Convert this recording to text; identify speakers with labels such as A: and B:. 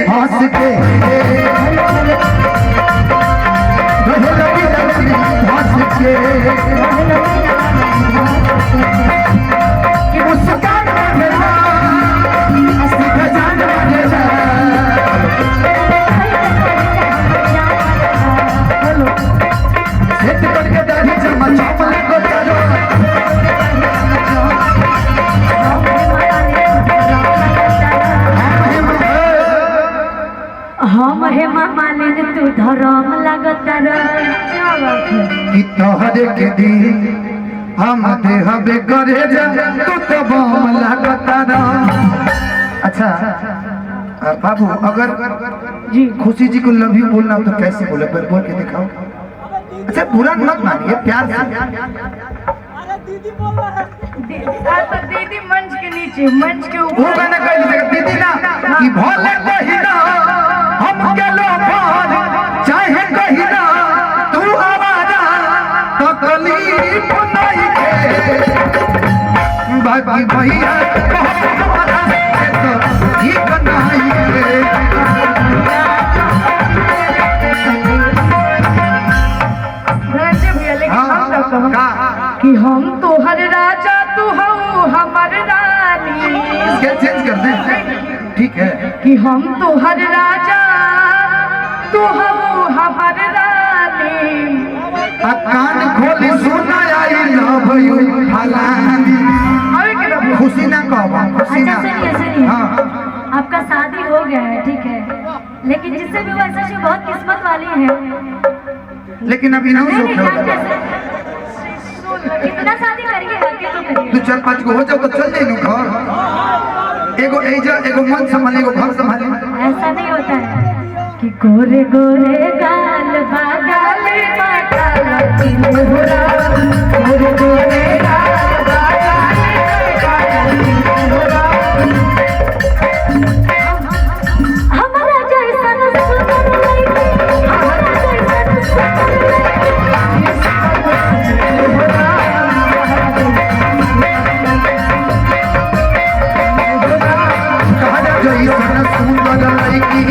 A: हंस के हंस के कि मुस्कान बढ़ेला असली खजान बढ़ेला सेट करके दाढ़ी चमचामल को चलो
B: हम हेमा मालिन तू धरम लगता
A: कि तोहरे के दिल हम देहबे करे जा तू तो बम लगता ना। अच्छा बाबू अगर
B: जी
A: खुशी जी को लव यू बोलना तो कैसे बोले पर बोल के दिखाओ। अच्छा बुरा मत मानिए प्यार से।
B: दीदी बोल रहा है दीदी मंच के नीचे मंच के ऊपर
A: वो गाना कह दीजिएगा दीदी ना कि भोले कहिना हम के लोफर चाहे कहिना तू आवारा तकलीफ नहीं के बाकी भैया हमारा तो ठीक नहीं के
B: कि हम तोहर राजा तू हो हमर रानी।
A: चेंज कर दे ठीक है
B: कि हम तोहर राजा तू हो हमर रानी।
A: कान खोली सुना आई लव यू फलानी खुशी ना कहो खुशी ना।
B: अच्छा सुनिए
A: हाँ
B: आपका शादी हो गया है ठीक है लेकिन जिससे भी वैसे से बहुत किस्मत वाली है।
A: लेकिन अभी नहीं
B: नहीं,
A: सोच
B: कितना शादी करिए तो करिए।
A: तू 4-5 को हो जाओ तो चल जाए घर एगो एजा एगो मन संभाले एगो घर संभाले।
B: ऐसा नहीं होता है कि गोरे गोरे गाल बागाले बागाला तिलहुरा गोरे गोरे गाल बागाले बागाला तिलहुरा हमारा जैसा सुंदर लड़की हमारा जैसा सुंदर
A: सुंदर लड़की